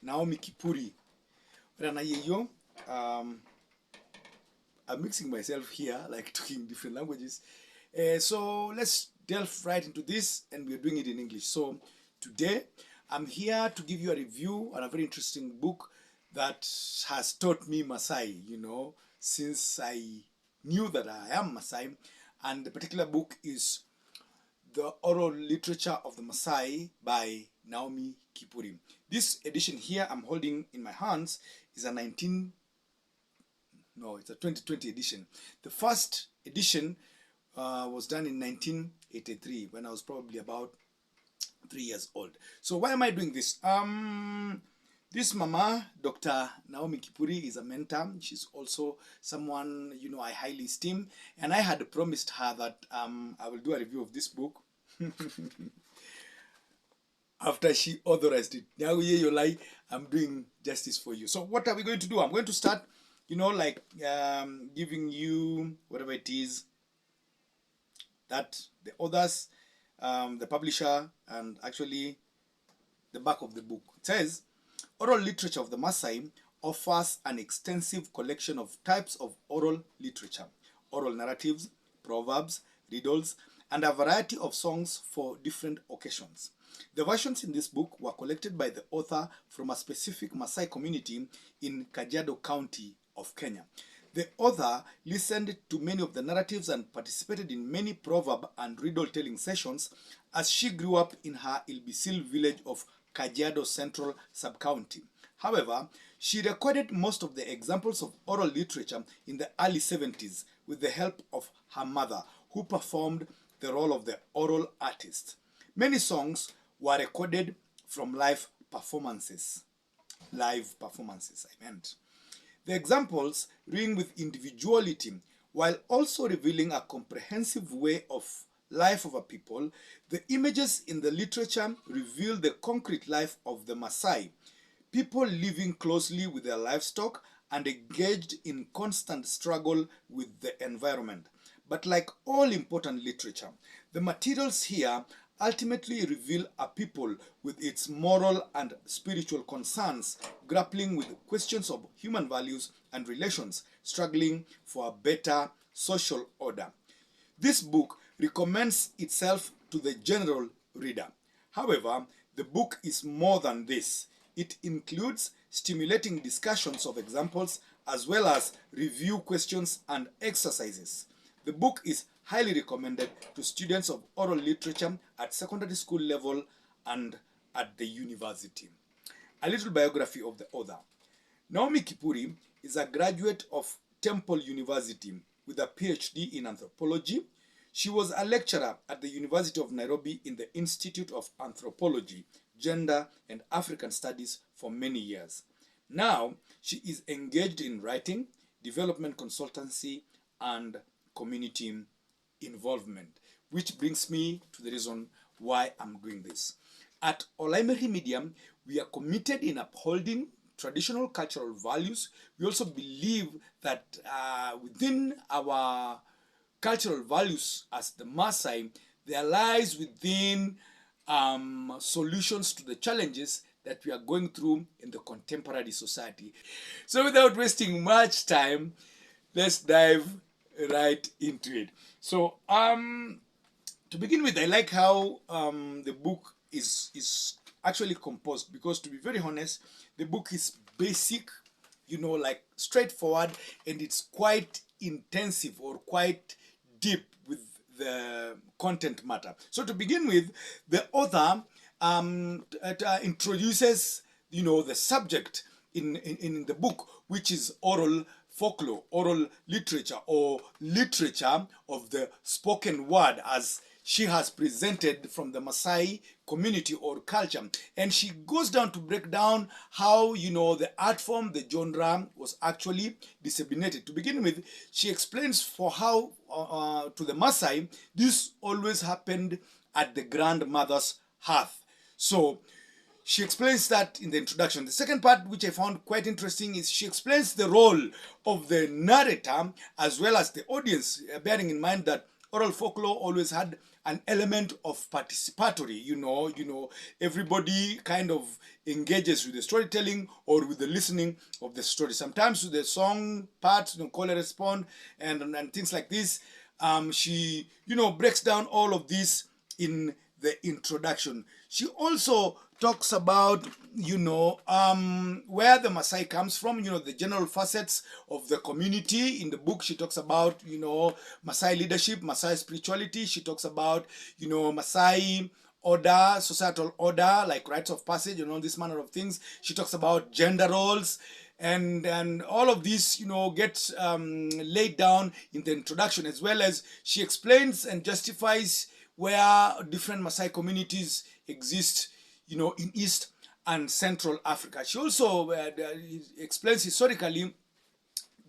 Naomi Kipury. Um, I'm mixing myself here, like talking different languages. So let's delve right into this, and we're doing it in English. So today, I'm here to give you a review on a very interesting book that has taught me Maasai, since I knew that I am Maasai. And the particular book is The Oral Literature of the Maasai by Naomi Kipury. This edition here I'm holding in my hands is a 2020 edition. The first edition was done in 1983 when I was probably about 3 years old. So why am I doing this? This mama, Dr. Naomi Kipury, is a mentor. She's also someone, I highly esteem. And I had promised her that I will do a review of this book after she authorized it. Now, you lie, I'm doing justice for you. So what are we going to do? I'm going to start, giving you whatever it is that the authors, the publisher, and actually the back of the book. It says, Oral Literature of the Maasai offers an extensive collection of types of oral literature, oral narratives, proverbs, riddles, and a variety of songs for different occasions. The versions in this book were collected by the author from a specific Maasai community in Kajiado County of Kenya. The author listened to many of the narratives and participated in many proverb and riddle telling sessions as she grew up in her Ilbisil village of Kajiado Central Sub-County. However, she recorded most of the examples of oral literature in the early 70s with the help of her mother, who performed the role of the oral artist. Many songs were recorded from live performances. The examples ring with individuality while also revealing a comprehensive way of life of a people. The images in the literature reveal the concrete life of the Maasai, people living closely with their livestock and engaged in constant struggle with the environment. But like all important literature, the materials here ultimately reveal a people with its moral and spiritual concerns, grappling with questions of human values and relations, struggling for a better social order. This book recommends itself to the general reader. However, the book is more than this. It includes stimulating discussions of examples as well as review questions and exercises. The book is highly recommended to students of oral literature at secondary school level and at the university. A little biography of the author. Naomi Kipury is a graduate of Temple University with a PhD in anthropology. She was a lecturer at the University of Nairobi in the Institute of Anthropology, Gender and African Studies for many years. Now, she is engaged in writing, development consultancy, and community involvement, which brings me to the reason why I'm doing this. At Ol'Aimerri Media, we are committed in upholding traditional cultural values. We also believe that within our cultural values as the Maasai, there lies within solutions to the challenges that we are going through in the contemporary society. So without wasting much time, let's dive right into it. So to begin with, I like how the book is actually composed, because to be very honest, the book is basic, like straightforward, and it's quite intensive or quite deep with the content matter. So to begin with, the author introduces the subject in the book, which is oral folklore, oral literature, or literature of the spoken word as she has presented from the Maasai community or culture. And she goes down to break down how, the art form, the genre was actually disseminated. To begin with, she explains for how, to the Maasai, this always happened at the grandmother's hearth. So she explains that in the introduction. The second part, which I found quite interesting, is she explains the role of the narrator as well as the audience, bearing in mind that oral folklore always had an element of participatory, everybody kind of engages with the storytelling or with the listening of the story. Sometimes with the song parts, call and respond and things like this. She, breaks down all of this in the introduction. She also talks about, where the Maasai comes from, the general facets of the community. In the book, she talks about, Maasai leadership, Maasai spirituality. She talks about, Maasai order, societal order, like rites of passage, this manner of things. She talks about gender roles. And all of this, gets laid down in the introduction, as well as she explains and justifies where different Maasai communities exist, in East and Central Africa. She also explains historically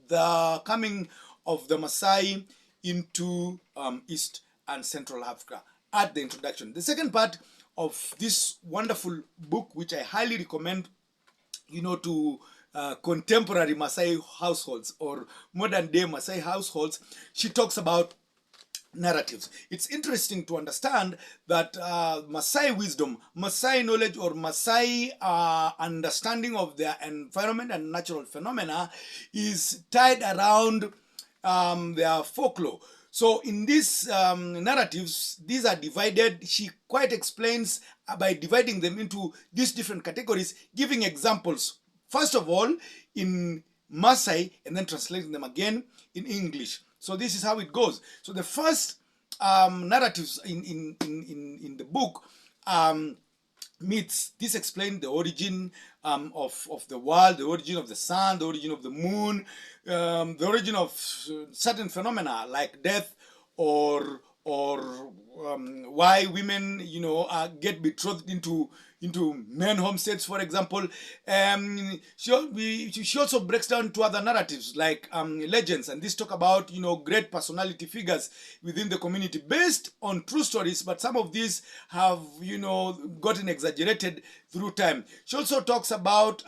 the coming of the Maasai into East and Central Africa at the introduction. The second part of this wonderful book, which I highly recommend, to contemporary Maasai households or modern day Maasai households, she talks about narratives. It's interesting to understand that Maasai wisdom, Maasai knowledge, or Maasai understanding of their environment and natural phenomena is tied around their folklore. So in these narratives, these are divided. She quite explains by dividing them into these different categories, giving examples, first of all, in Maasai, and then translating them again in English. So this is how it goes. So the first narratives in the book this explains the origin of the world, the origin of the sun, the origin of the moon, the origin of certain phenomena like death, or why women, get betrothed into men homesteads, for example. She also breaks down to other narratives like legends, and this talk about great personality figures within the community based on true stories, but some of these have gotten exaggerated through time. She also talks about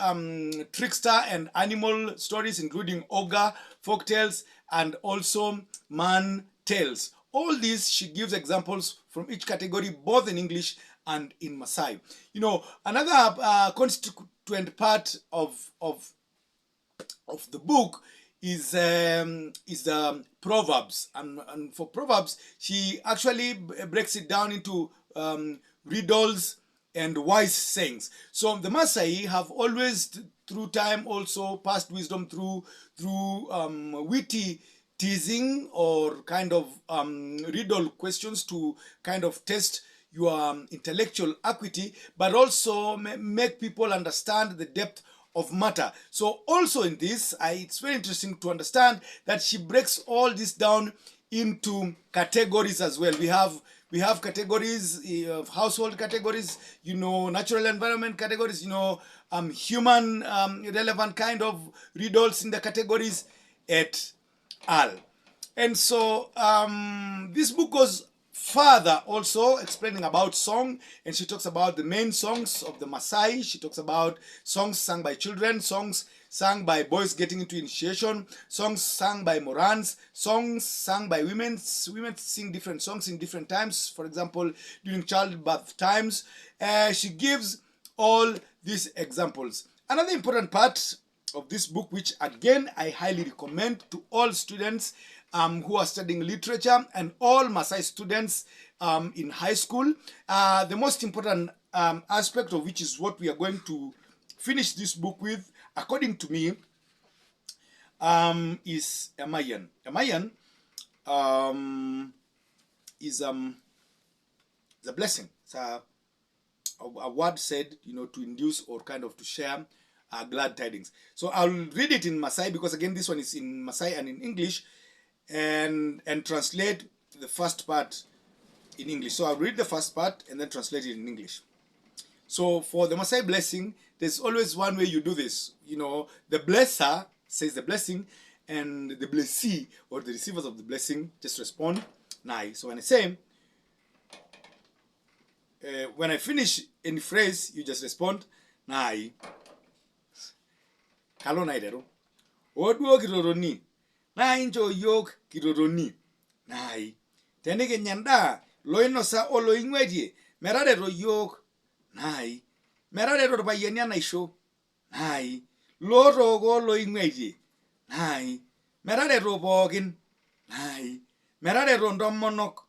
trickster and animal stories, including ogre, folktales, and also man tales. All these she gives examples from each category, both in English and in Maasai. Another constituent part of the book is the proverbs, and for proverbs she actually breaks it down into riddles and wise sayings. So the Maasai have always through time also passed wisdom through witty teasing or kind of riddle questions to kind of test your intellectual acuity, but also make people understand the depth of matter. So also in this, it's very interesting to understand that she breaks all this down into categories as well. We have categories of household categories, natural environment categories, human relevant kind of riddles in the categories et al. And so this book goes further also explaining about song, and she talks about the main songs of the Maasai. She talks about songs sung by children, songs sung by boys getting into initiation, songs sung by Morans, songs sung by women. Women sing different songs in different times, for example, during childbirth times. She gives all these examples. Another important part of this book, which again I highly recommend to all students who are studying literature and all Maasai students in high school. The most important aspect of which is what we are going to finish this book with, according to me, is Emayan. Emayan is a blessing. It's a word said, to induce or kind of to share glad tidings. So I'll read it in Maasai, because again this one is in Maasai and in English, and translate the first part in English. So I'll read the first part and then translate it in English. So for the Maasai blessing, there's always one way you do this. The blesser says the blessing, and the blessee or the receivers of the blessing just respond nai. So when I say, when I finish any phrase, you just respond nai. Kalo naidero. Oduo kiroroni. Na injo yok kiroroni. Nai. Tenege nyanda loinosa oloing'wetie metareto yiok nai metareto irpayiani enaisho nai lotooko oloing'wetie nai metareto pookin nai metareto ntomonok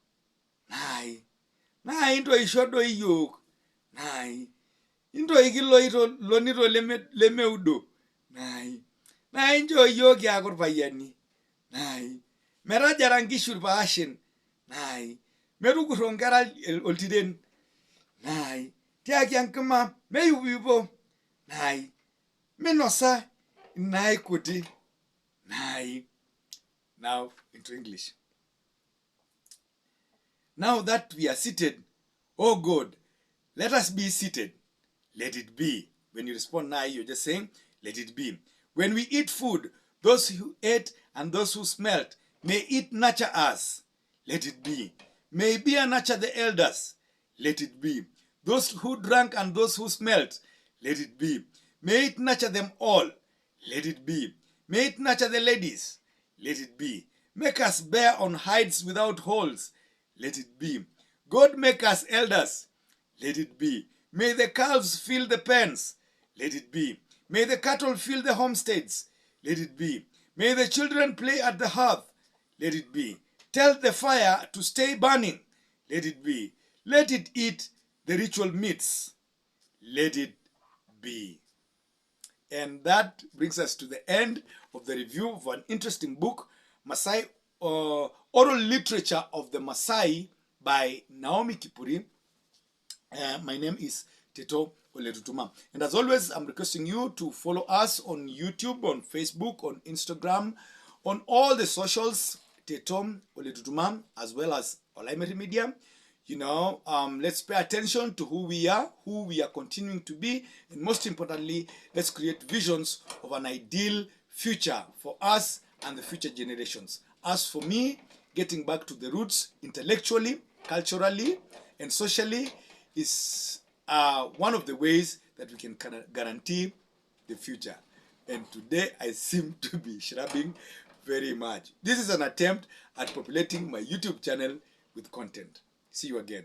nai intoisho doi yiok nai intoiki lonito lemeudo nai inchoo yiok kiaku irpayiani nai metajara nkishu irpaashen nai metukurro nkera oltiren nai tiaki enkima meyupiupo nai minosa nai kuti nai. Now into English. Now that we are seated, oh God, let us be seated. Let it be. When you respond now, you're just saying, let it be. When we eat food, those who ate and those who smelt, may it nurture us. Let it be. May beer nurture the elders. Let it be. Those who drank and those who smelt, let it be. May it nurture them all. Let it be. May it nurture the ladies. Let it be. Make us bear on hides without holes. Let it be. God make us elders. Let it be. May the calves fill the pens. Let it be. May the cattle fill the homesteads. Let it be. May the children play at the hearth. Let it be. Tell the fire to stay burning. Let it be. Let it eat the ritual meats. Let it be. And that brings us to the end of the review of an interesting book, Maasai, Oral Literature of the Maasai by Naomi Kipury. My name is Teto Oletutuma. And as always, I'm requesting you to follow us on YouTube, on Facebook, on Instagram, on all the socials, Teto Oletutuma, as well as Ol'Aimerri Media. You know, let's pay attention to who we are continuing to be, and most importantly, let's create visions of an ideal future for us and the future generations. As for me, getting back to the roots intellectually, culturally, and socially is one of the ways that we can guarantee the future. And today I seem to be shrubbing very much. This is an attempt at populating my YouTube channel with content. See you again.